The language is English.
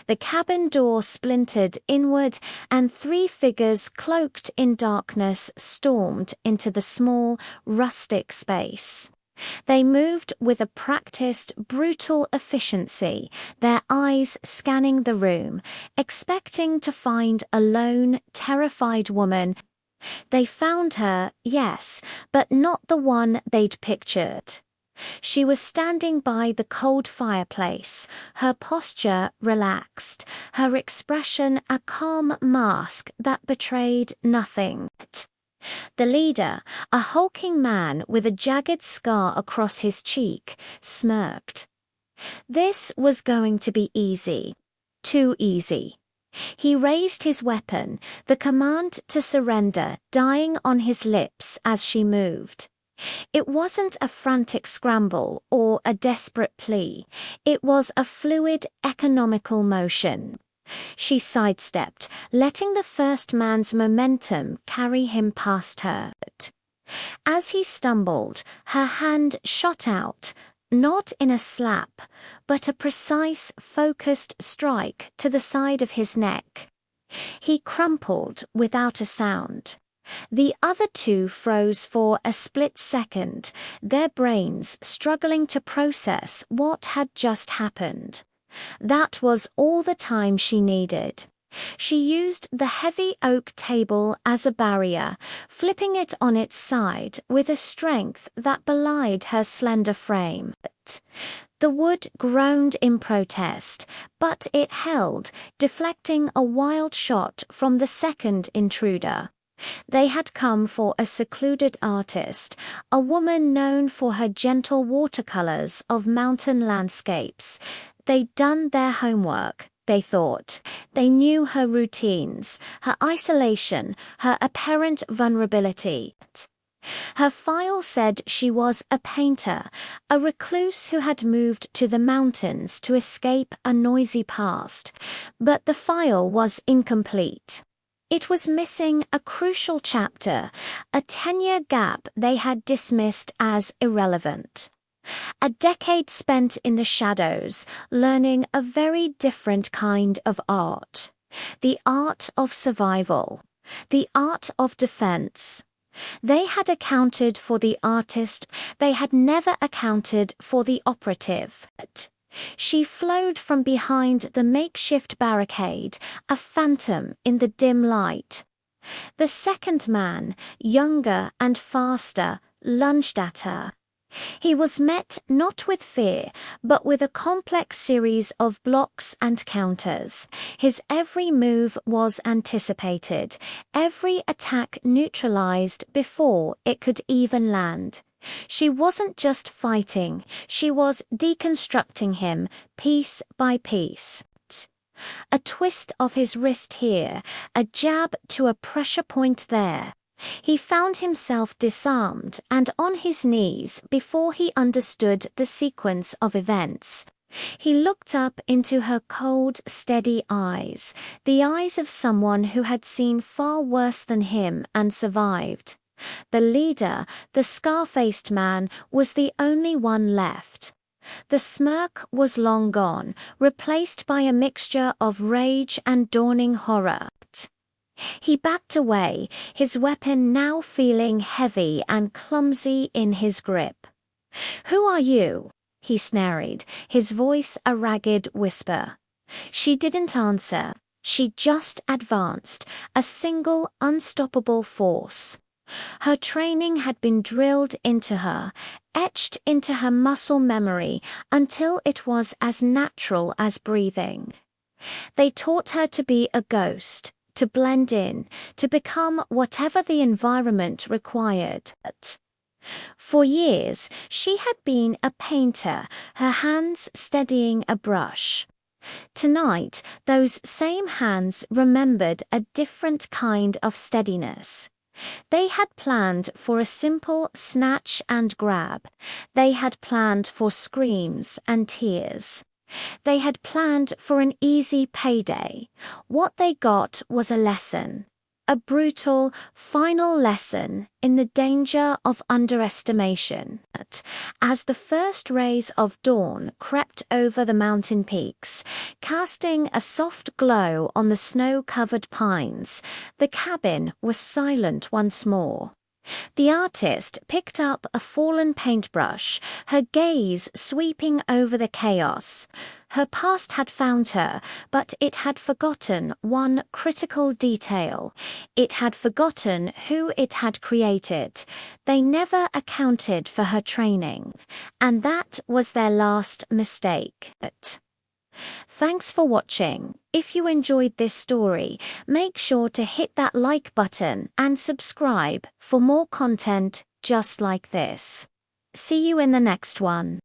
The cabin door splintered inward, and 3 figures cloaked in darkness stormed into the small, rustic space. They moved with a practiced, brutal efficiency, their eyes scanning the room, expecting to find a lone, terrified woman. They found her, yes, but not the one they'd pictured. She was standing by the cold fireplace, her posture relaxed, her expression a calm mask that betrayed nothing. The leader, a hulking man with a jagged scar across his cheek, smirked. This was going to be easy. Too easy. He raised his weapon, the command to surrender dying on his lips as she moved. It wasn't a frantic scramble or a desperate plea. It was a fluid, economical motion. She sidestepped, letting the first man's momentum carry him past her. As he stumbled, her hand shot out, not in a slap, but a precise, focused strike to the side of his neck. He crumpled without a sound. The other 2 froze for a split second, their brains struggling to process what had just happened. That was all the time she needed. She used the heavy oak table as a barrier, flipping it on its side with a strength that belied her slender frame. The wood groaned in protest, but it held, deflecting a wild shot from the second intruder. They had come for a secluded artist, a woman known for her gentle watercolors of mountain landscapes. They'd done their homework, they thought. They knew her routines, her isolation, her apparent vulnerability. Her file said she was a painter, a recluse who had moved to the mountains to escape a noisy past, but the file was incomplete. It was missing a crucial chapter, a 10-year gap they had dismissed as irrelevant. A decade spent in the shadows, learning a very different kind of art. The art of survival. The art of defense. They had accounted for the artist, they had never accounted for the operative. She flowed from behind the makeshift barricade, a phantom in the dim light. The second man, younger and faster, lunged at her. He was met not with fear, but with a complex series of blocks and counters. His every move was anticipated, every attack neutralized before it could even land. She wasn't just fighting, she was deconstructing him, piece by piece. A twist of his wrist here, a jab to a pressure point there. He found himself disarmed and on his knees before he understood the sequence of events. He looked up into her cold, steady eyes, the eyes of someone who had seen far worse than him and survived. The leader, the scar-faced man, was the only one left. The smirk was long gone, replaced by a mixture of rage and dawning horror. He backed away, his weapon now feeling heavy and clumsy in his grip. "Who are you?" he snarled, his voice a ragged whisper. She didn't answer. She just advanced, a single unstoppable force. Her training had been drilled into her, etched into her muscle memory until it was as natural as breathing. They taught her to be a ghost, to blend in, to become whatever the environment required. For years, she had been a painter, her hands steadying a brush. Tonight, those same hands remembered a different kind of steadiness. They had planned for a simple snatch and grab. They had planned for screams and tears. They had planned for an easy payday. What they got was a lesson. a brutal, final lesson in the danger of underestimation. As the first rays of dawn crept over the mountain peaks, casting a soft glow on the snow-covered pines, the cabin was silent once more. The artist picked up a fallen paintbrush, her gaze sweeping over the chaos. Her past had found her, but it had forgotten one critical detail. It had forgotten who it had created. They never accounted for her training, and that was their last mistake. Thanks for watching. If you enjoyed this story, make sure to hit that like button and subscribe for more content just like this. See you in the next one.